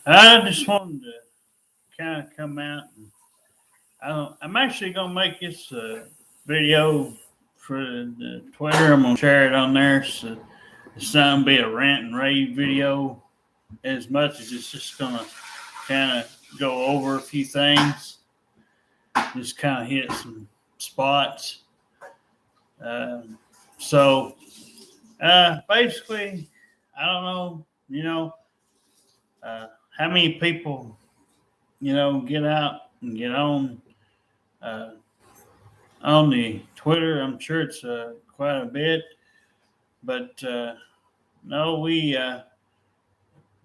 I just wanted to kind of come out. And I'm actually gonna make this video for the Twitter. I'm gonna share it on there, so it's not gonna be a rant and rave video as much as it's just gonna kind of go over a few things, just kind of hit some spots. Um, so basically, I don't know, uh, how many people get out and get uh, on the Twitter. I'm sure it's quite a bit, but no, we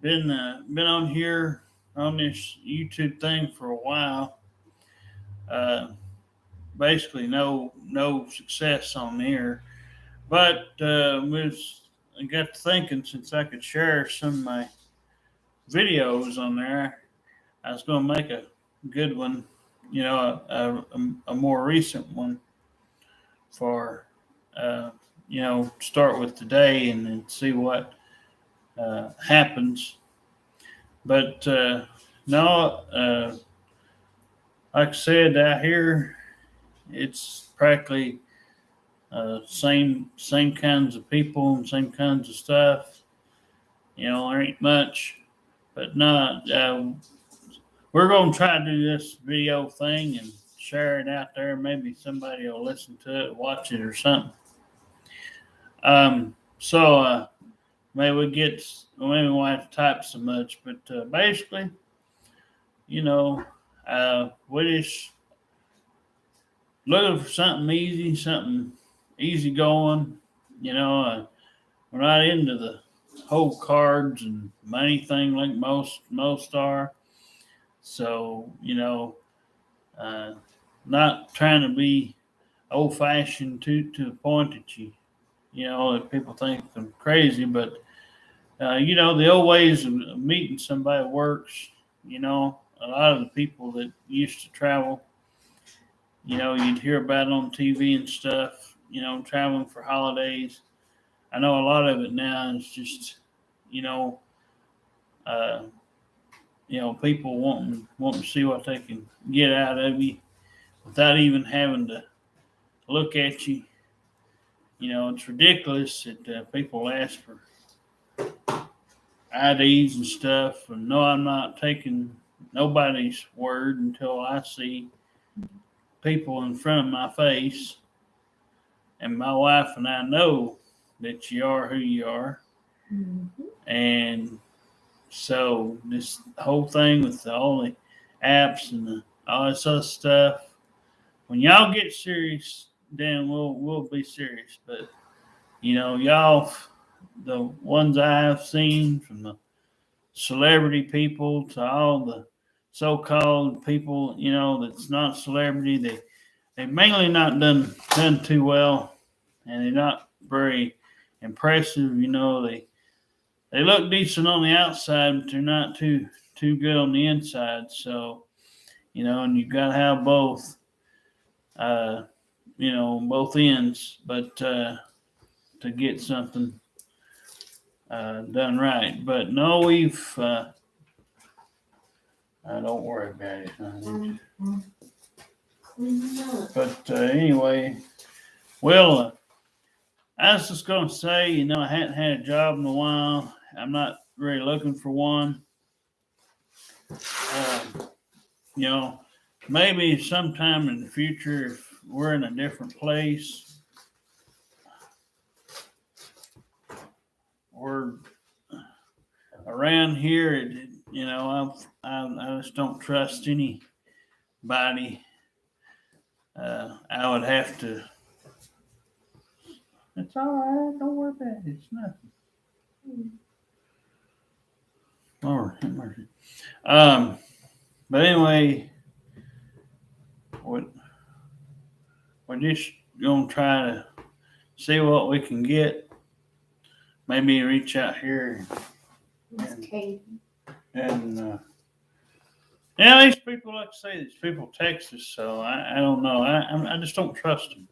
been on here on this YouTube thing for a while. Uh, Basically, no success on there, but I got to thinking since I could share some of my videos on there, I was going to make a good one, a more recent one for start with today and then see what happens. But no, like I said, out here it's practically same kinds of people and same kinds of stuff. There ain't much, but not. We're gonna try to do this video thing and share it out there. Maybe somebody will listen to it, watch it, or something. So maybe maybe we won't have to type so much, but basically, we just looking for something easy going. We're not into the whole cards and money thing like most are. So not trying to be old fashioned to the point that that people think I'm crazy, but the old ways of meeting somebody works. A lot of the people that used to travel, you'd hear about it on TV and stuff, traveling for holidays. I know a lot of it now is just, you know, uh, people wanting to see what they can get out of you without even having to look at you. It's ridiculous that people ask for IDs and stuff. And no, I'm not taking nobody's word until I see people in front of my face, and my wife and I know that you are who you are. Mm-hmm. And so this whole thing with all the apps and all this other stuff, when y'all get serious, then we'll be serious. But y'all, the ones I've seen, from the celebrity people to all the so-called people, that's not celebrity, they mainly not done too well, and they're not very impressive. They look decent on the outside, but they're not too good on the inside. So and you've got to have both, both ends, but to get something done right. But no, we've don't worry about it. But anyway, well, I was just going to say, I hadn't had a job in a while. I'm not really looking for one. Maybe sometime in the future, if we're in a different place, or around here, I just don't trust anybody. I would have to. It's all right. Don't worry about it. It's nothing. Lord have mercy. But anyway, we're just gonna try to see what we can get. Maybe reach out here and these people, like I say, these people text us, so I don't know. I just don't trust them.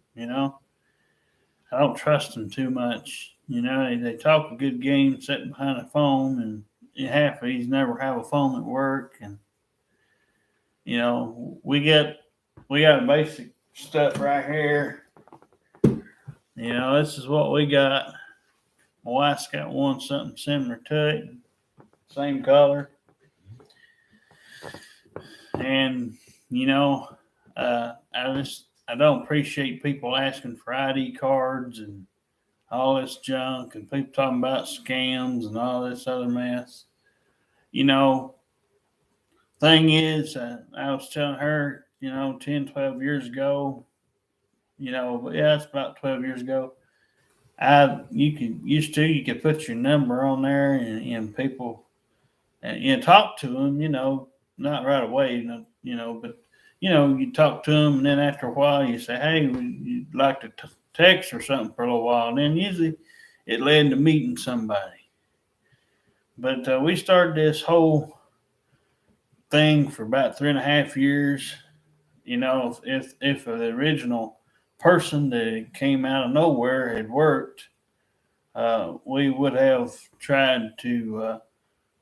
I don't trust them too much. They talk a good game sitting behind a phone, half of these never have a phone at work, and we got basic stuff right here. This is what we got. My wife's got one something similar to it, same color. And I don't appreciate people asking for ID cards and all this junk, and people talking about scams and all this other mess. Thing is, I was telling her, 10, 12 years ago, it's about 12 years ago. You could put your number on there, and people, and talk to them, not right away, but you talk to them, and then after a while you say, hey, you'd like to text or something for a little while, and then usually it led to meeting somebody. But we started this whole thing for about 3.5 years. If the original person that came out of nowhere had worked, we would have tried to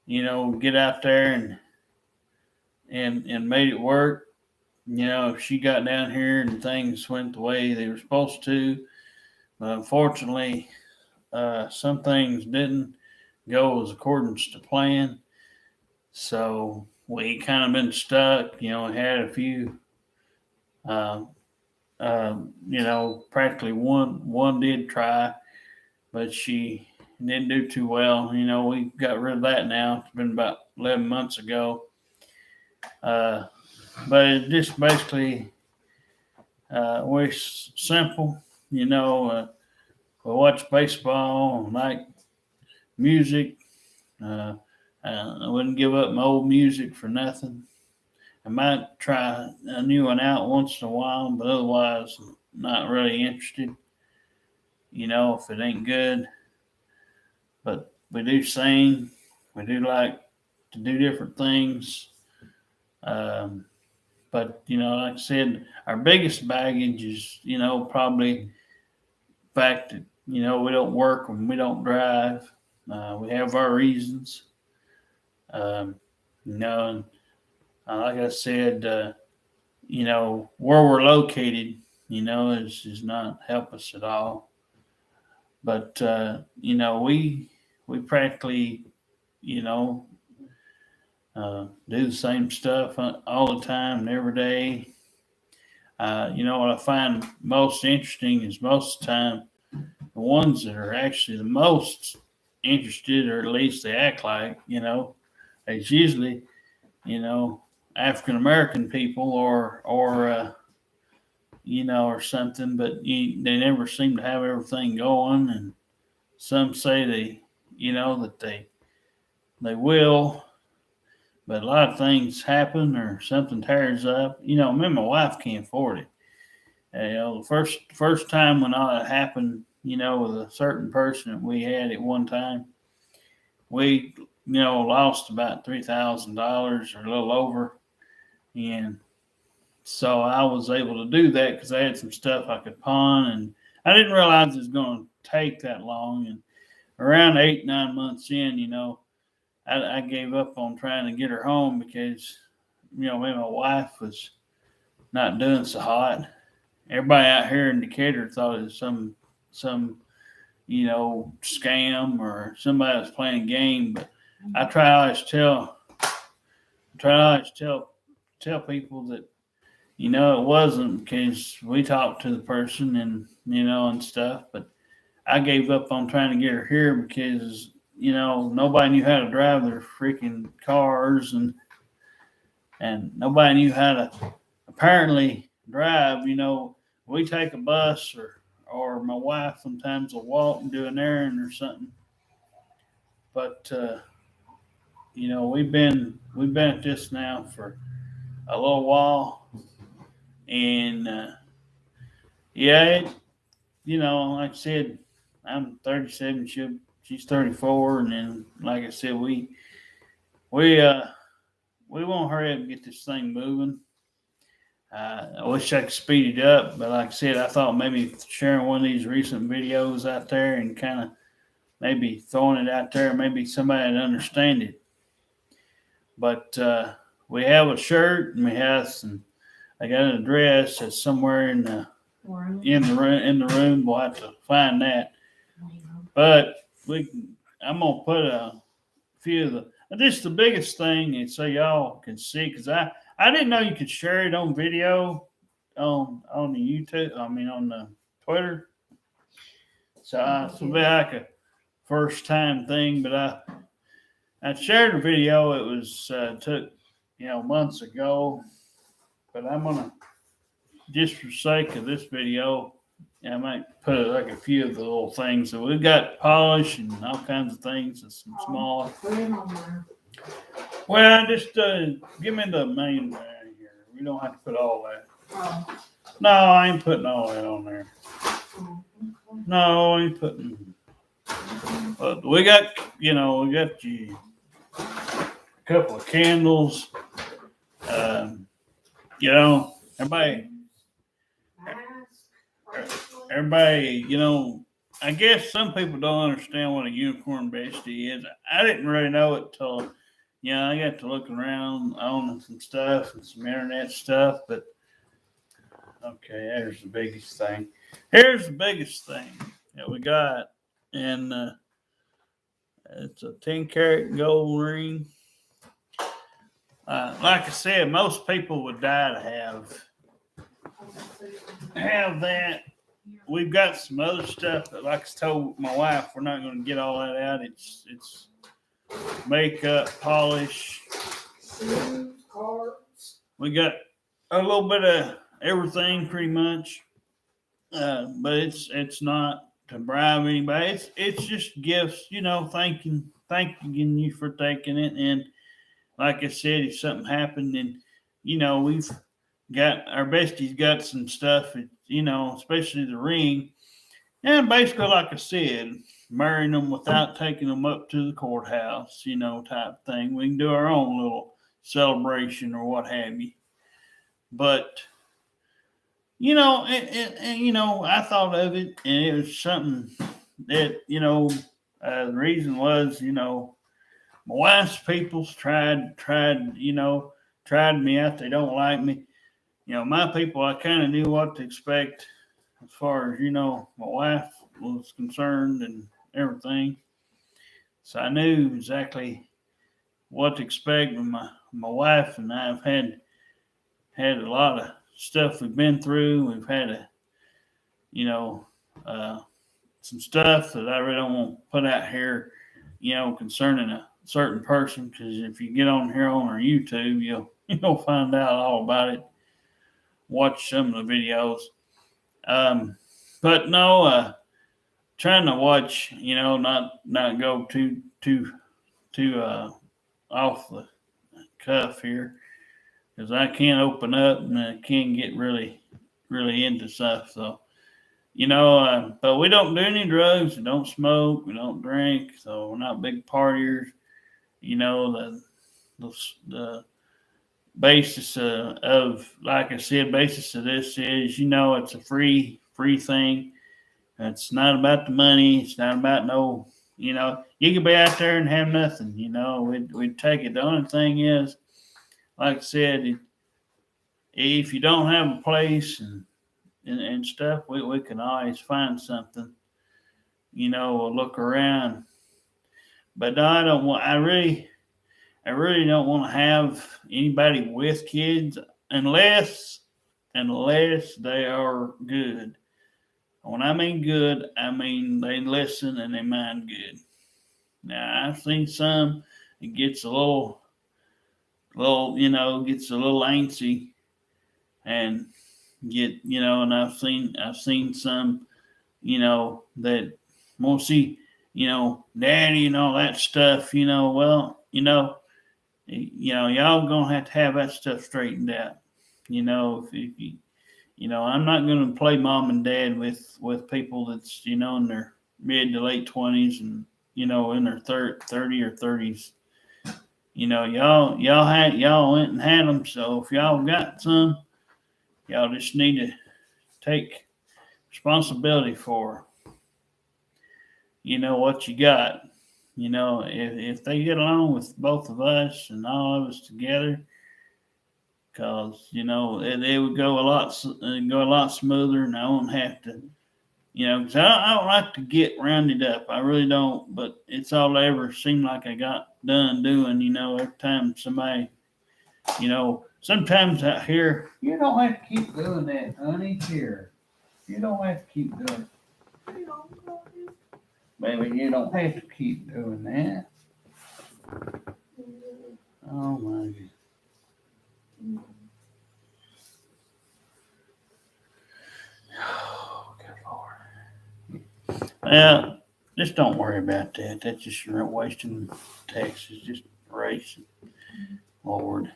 get out there and made it work. If she got down here and things went the way they were supposed to. But unfortunately, some things didn't go as according to plan. So we kind of been stuck. Had a few, practically one did try, but she didn't do too well. We got rid of that now. It's been about 11 months ago. But it just basically, we're simple. We watch baseball, like music. I wouldn't give up my old music for nothing. I might try a new one out once in a while, but otherwise, not really interested. If it ain't good. But we do sing. We do like to do different things. But like I said, our biggest baggage is, probably the fact that, we don't work and we don't drive. We have our reasons. And like I said, where we're located, is not help us at all. But we practically, do the same stuff all the time and every day. What I find most interesting is most of the time the ones that are actually the most interested, or at least they act like, it's usually, African American people or something, but they never seem to have everything going. And some say that they will. But a lot of things happen or something tears up. Me and my wife can't afford it. The first time when all that happened, with a certain person that we had at one time, we, lost about $3,000 or a little over. And so I was able to do that because I had some stuff I could pawn, and I didn't realize it was going to take that long. And around 8-9 months in, I gave up on trying to get her home because, me and my wife was not doing so hot. Everybody out here in Decatur thought it was some scam or somebody was playing a game. But I try to always tell people that, it wasn't, because we talked to the person and, and stuff. But I gave up on trying to get her here because, nobody knew how to drive their freaking cars, and nobody knew how to apparently drive. We take a bus, or my wife sometimes will walk and do an errand or something. But we've been at this now for a little while, and like I said, I'm 37. She's 34, and then, like I said, we won't hurry up and get this thing moving. I wish I could speed it up, but like I said, I thought maybe sharing one of these recent videos out there and kind of maybe throwing it out there, maybe somebody would understand it. But we have a shirt and we have some. I got an address that's somewhere in the room. We'll have to find that. But I'm gonna put a few of just the biggest thing, and so y'all can see, because I didn't know you could share it on video on the YouTube. I mean on the Twitter. So it's a bit like a first time thing, but I shared a video. It was took months ago, but I'm gonna, just for sake of this video, I might put like a few of the little things. So we've got polish and all kinds of things, and some smaller. Well, just give me the main one here. We don't have to put all that. No, I ain't putting all that on there. No, I ain't putting. But we got you a couple of candles. Everybody, I guess some people don't understand what a unicorn bestie is. I didn't really know it till, I got to look around on some stuff and some internet stuff. But okay, there's the biggest thing. Here's the biggest thing that we got, and it's a 10-carat gold ring. Like I said, most people would die to have that. We've got some other stuff that, like I told my wife, we're not going to get all that out. It's makeup, polish. We got a little bit of everything, pretty much. But it's not to bribe anybody. It's just gifts, thanking you for taking it. And like I said, if something happened, then we've got our bestie's got some stuff, especially the ring. And basically, like I said, marrying them without taking them up to the courthouse, type thing. We can do our own little celebration or what have you. But I thought of it, and it was something that the reason was, my wife's people's tried me out. They don't like me. My people, I kind of knew what to expect as far as, my wife was concerned and everything. So I knew exactly what to expect with my wife, and I've had a lot of stuff we've been through. We've had some stuff that I really don't want to put out here, concerning a certain person, because if you get on here on our YouTube, you'll find out all about it. Watch some of the videos. But no, trying to watch, not go too off the cuff here, because I can't open up and I can't get really into stuff. So, but we don't do any drugs. We don't smoke. We don't drink. So we're not big partiers. The basis of, like I said, basis of this is, it's a free thing. It's not about the money. It's not about you could be out there and have nothing. We'd take it. The only thing is, like I said, if you don't have a place and stuff, we can always find something. We'll look around. But no, I really don't want to have anybody with kids unless they are good. When I mean good, I mean they listen and they mind good. Now, I've seen some, it gets a little, gets a little antsy and and I've seen some, that won't see, daddy and all that stuff, well, y'all gonna have to have that stuff straightened out. If you, I'm not gonna play mom and dad with people that's, in their mid to late 20s and, in their 30 or 30s. Y'all went and had them. So if y'all got some, y'all just need to take responsibility for, what you got. if they get along with both of us and all of us together, because it would go a lot smoother, and I won't have to, because I don't like to get rounded up. I really don't, but it's all I ever seemed like I got done doing. Every time somebody, sometimes out here, you don't have to keep doing that, honey. Here, you don't have to keep doing. Baby, you don't have to keep doing that. Oh my God. Oh, good Lord. Well, just don't worry about that. That's just wasting taxes, just racing. Lord.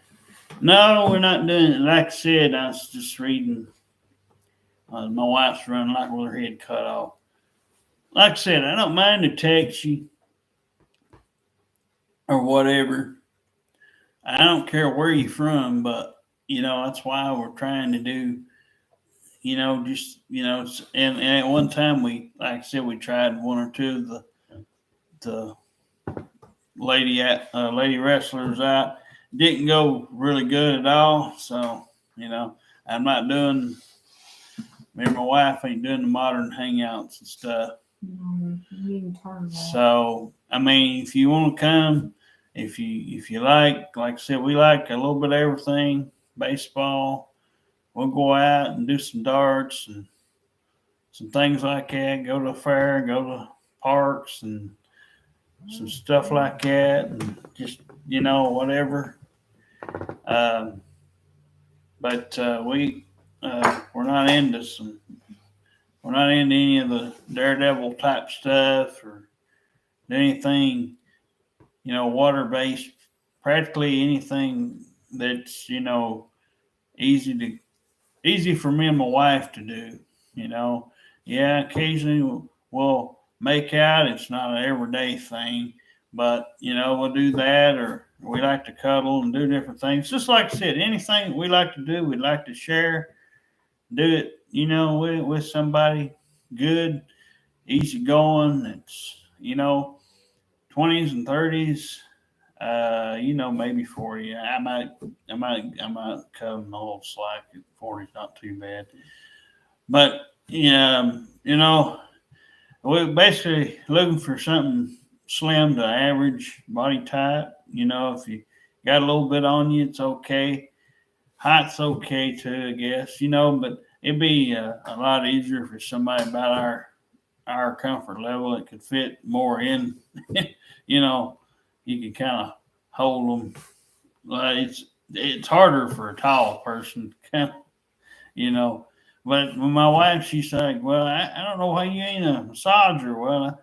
No, we're not doing it. Like I said, I was just reading. My wife's running like with her head cut off. Like I said, I don't mind to text you or whatever. I don't care where you're from, but that's why we're trying to do. And at one time like I said, we tried one or two of the lady wrestlers out. Didn't go really good at all. So I'm not doing. Me and my wife ain't doing the modern hangouts and stuff. So I mean, if you want to come, if you like I said, we like a little bit of everything. Baseball. We'll go out and do some darts and some things like that. Go to the fair, go to parks and some stuff like that, and just whatever. But we're not into any of the daredevil type stuff or anything, water based. Practically anything that's easy for me and my wife to do. Yeah, occasionally we'll make out. It's not an everyday thing, but we'll do that, or we like to cuddle and do different things. Just like I said, anything we like to do, we'd like to share. Do it, with somebody good, easy going. It's 20s and 30s. Maybe 40. I might cut them a little slack. 40's not too bad. But we're basically looking for something slim to average body type. If you got a little bit on you, it's okay. Height's okay too, I guess. But it'd be a lot easier for somebody about our comfort level. It could fit more in. You can kind of hold them. It's harder for a tall person, kind of. But when my wife, she's like, "Well, I don't know why you ain't a massager." Well,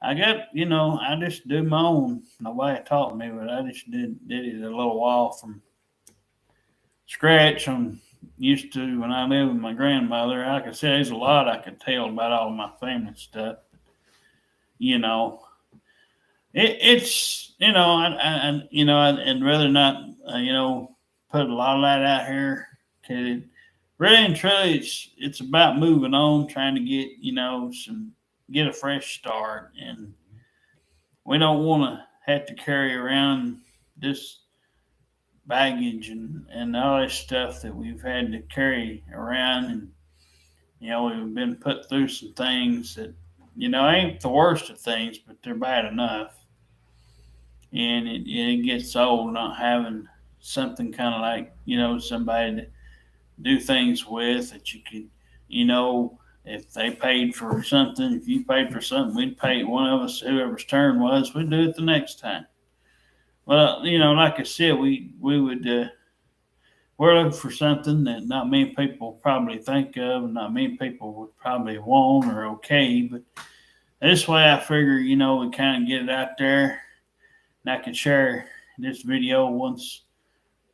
I got, I just do my own. Nobody taught me, but I just did it a little while from scratch. I'm used to when I lived with my grandmother. Like I said, there's a lot I could tell about all my family stuff. It's I'd rather not put a lot of that out here. Cause really and truly, it's about moving on, trying to get a fresh start, and we don't want to have to carry around this baggage and all this stuff that we've had to carry around, and we've been put through some things that ain't the worst of things, but they're bad enough. And it gets old not having something kind of like somebody to do things with that you could if they paid for something, if you paid for something, we'd pay one of us, whoever's turn was, we'd do it the next time. Well, like I said, we would we're looking for something that not many people probably think of, and not many people would probably want or okay, but this way I figure we kind of get it out there. And I can share this video once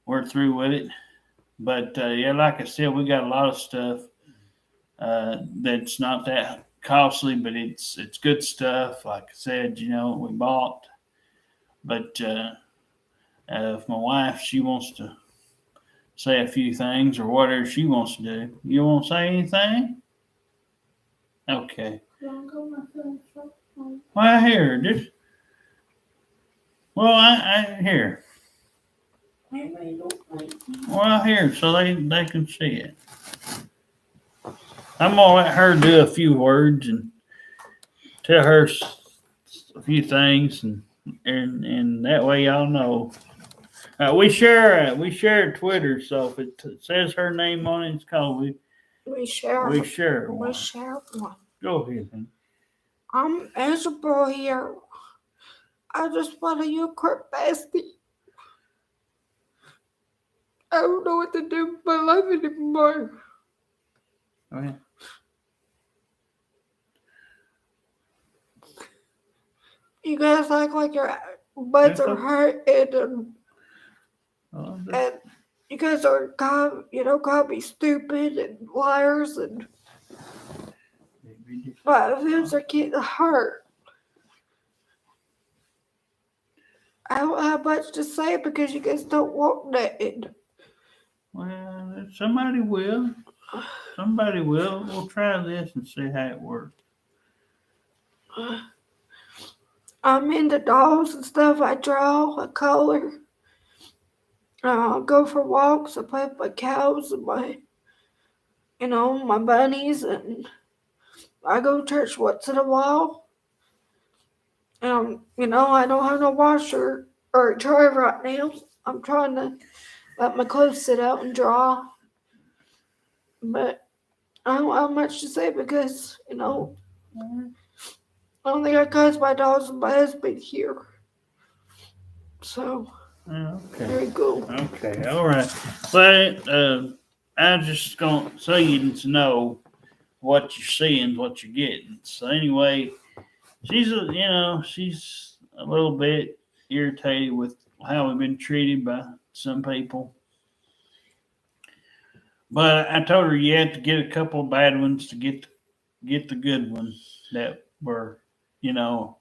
we're through with it. But like I said, we got a lot of stuff that's not that costly, but it's good stuff. Like I said, we bought. But if my wife, she wants to say a few things or whatever she wants to do, you want to say anything? Okay. Well, here, Well, I here. Well, here, so they can see it. I'm gonna let her do a few words and tell her a few things, and that way y'all know. We share Twitter, so if it says her name on it, it's called We share. we share We one. share one. Go ahead. Then. I'm Isabel here. I just want to you quick bestie. I don't know what to do with my life anymore. Go ahead. You guys act like your butts are hurting, and you guys are call me stupid and liars, and my limbs are getting hurt. I don't have much to say because you guys don't want nothing. Well, somebody will. Somebody will. We'll try this and see how it works. I'm into dolls and stuff. I draw, I color. I go for walks. I play with my cows and my bunnies, and I go to church once in a while. I don't have no washer or dryer right now. I'm trying to let my clothes sit out and dry, but I don't have much to say because I don't think I cuss my dogs and my husband here. So Okay. there you go. Okay. All right. But I'm just gonna so you know what you're seeing, what you're getting. So anyway, she's a little bit irritated with how we've been treated by some people. But I told her you have to get a couple of bad ones to get the good ones that were, you know,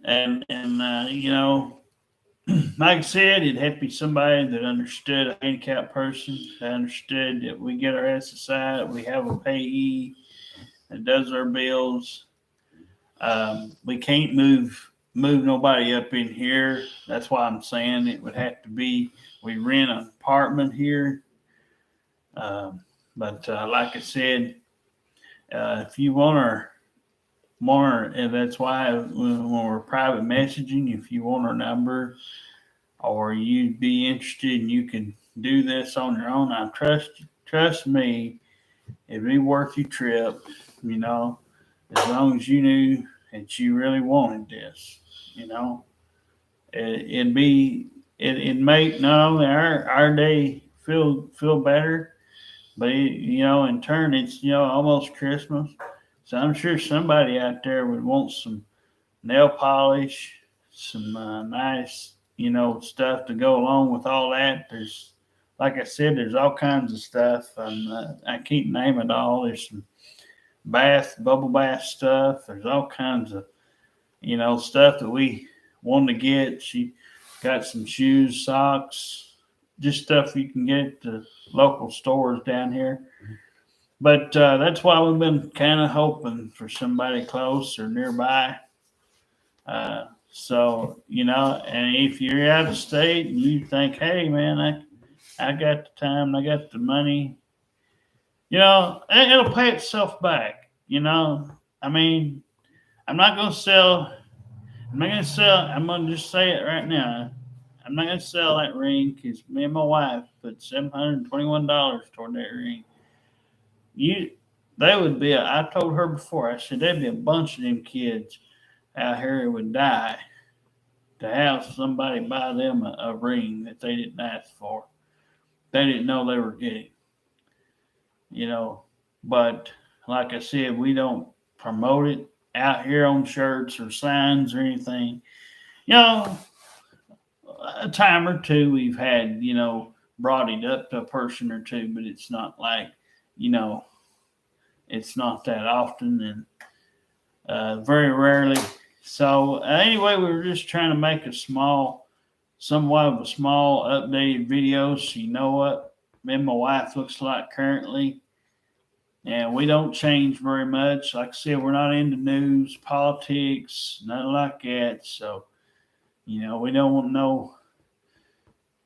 and like I said, it'd have to be somebody that understood a handicapped person, that understood that we get our SSI, that we have a payee that does our bills. We can't move nobody up in here. That's why I'm saying it would have to be we rent an apartment here. But like I said, if you want our more, and that's why when we're private messaging, if you want our number or you'd be interested and you can do this on your own, I trust me, it'd be worth your trip. You know, as long as you knew that you really wanted this. You know, it'd be it'd make not only our day feel better, but in turn, it's almost Christmas, so I'm sure somebody out there would want some nail polish, some nice stuff to go along with all that. There's like I said, there's all kinds of stuff. I can't name it all. There's some bubble bath stuff. There's all kinds of stuff that we wanted to get. She got some shoes, socks, just stuff you can get at the local stores down here. But that's why we've been kind of hoping for somebody close or nearby. So, and if you're out of state and you think, hey, man, I got the time, I got the money, it'll pay itself back. I mean, I'm not going to sell, I'm going to just say it right now. I'm not going to sell that ring because me and my wife put $721 toward that ring. They would be. I told her before. I said there'd be a bunch of them kids out here who would die to have somebody buy them a ring that they didn't ask for. They didn't know they were getting. You know, but like I said, we don't promote it out here on shirts or signs or anything. You know, a time or two we've had brought it up to a person or two, but it's not like you know it's not that often and very rarely. So anyway, we were just trying to make somewhat of a small updated video, so you know what me and my wife looks like currently. And we don't change very much. Like I said, we're not into news, politics, nothing like that. So We don't want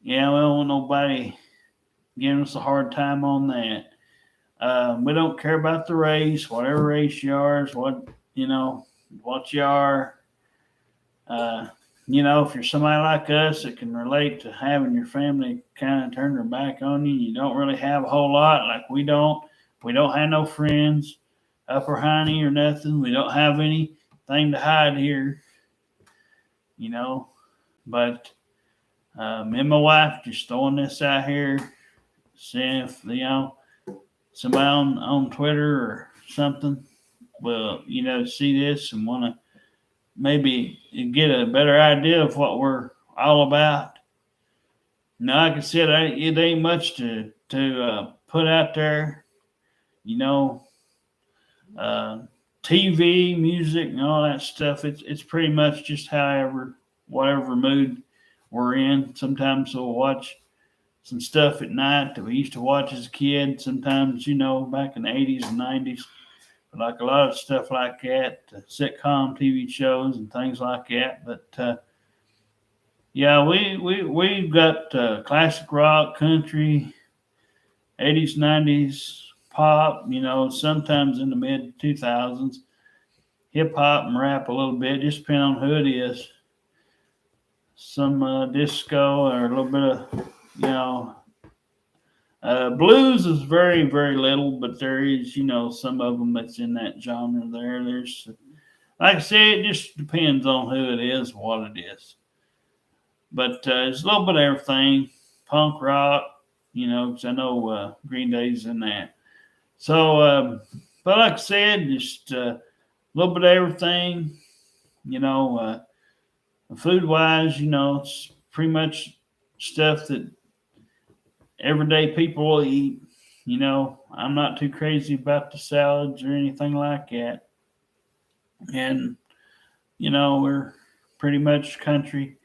we don't want nobody giving us a hard time on that. We don't care about the race, whatever race you are, is what you are. If you're somebody like us that can relate to having your family kind of turn their back on you, you don't really have a whole lot. Like we don't have no friends, upper honey or nothing. We don't have anything to hide here, But me and my wife just throwing this out here, seeing if somebody on Twitter or something will see this and want to maybe get a better idea of what we're all about. Now, like I said, it ain't much to put out there, TV, music, and all that stuff. It's pretty much just whatever mood we're in. Sometimes we'll watch some stuff at night that we used to watch as a kid. Sometimes, back in the 80s and 90s, like a lot of stuff like that, sitcom TV shows and things like that. But yeah, we've got classic rock, country, 80s, 90s, pop. Sometimes in the mid 2000s, hip hop and rap a little bit, just depending on who it is. Some disco or a little bit of blues is very, very little, but there is, some of them that's in that genre there. There's, like I say, it just depends on who it is, what it is. But it's a little bit of everything, punk rock, because I know Green Day's in that. So, but like I said, just a little bit of everything, food wise, it's pretty much stuff that everyday people will eat. I'm not too crazy about the salads or anything like that. And, we're pretty much country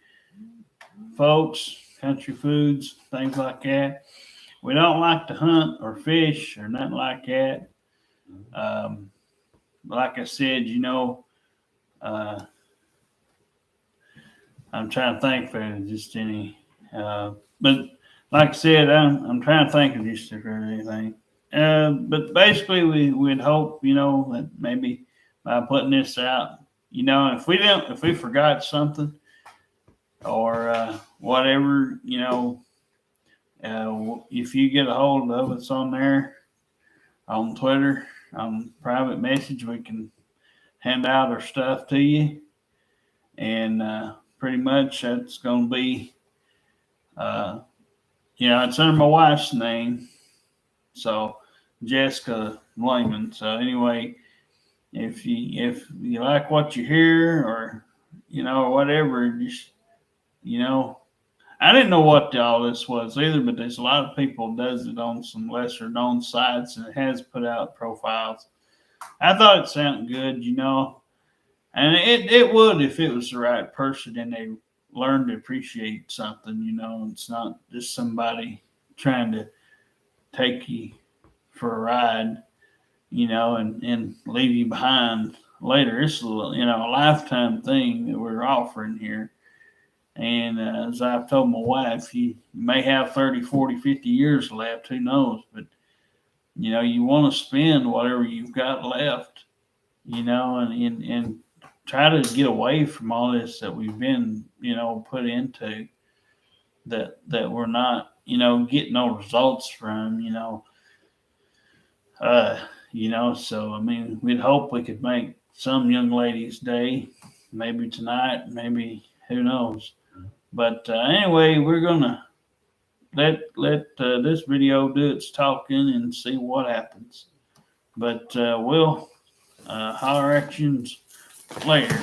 folks, country foods, things like that. We don't like to hunt or fish or nothing like that. Like I said, I'm trying to think for just any, but like I said, I'm trying to think of just if there's anything. But basically, we'd hope, that maybe by putting this out, if we forgot something or whatever, if you get a hold of us on there, on Twitter, on private message, we can hand out our stuff to you. And pretty much that's going to be, it's under my wife's name. So Jessica Lehman. So anyway, if you like what you hear or, or whatever, just, I didn't know what all this was either, but there's a lot of people does it on some lesser known sites and it has put out profiles. I thought it sounded good, and it would if it was the right person and they learned to appreciate something, it's not just somebody trying to take you for a ride, and leave you behind later. It's a lifetime thing that we're offering here. And as I've told my wife, you may have 30, 40, 50 years left, who knows, but you want to spend whatever you've got left, and try to get away from all this that we've been, put into that we're not, getting no results from, so I mean, we'd hope we could make some young lady's day, maybe tonight, maybe who knows. But anyway, we're gonna let this video do its talking and see what happens. But we'll holler at you later.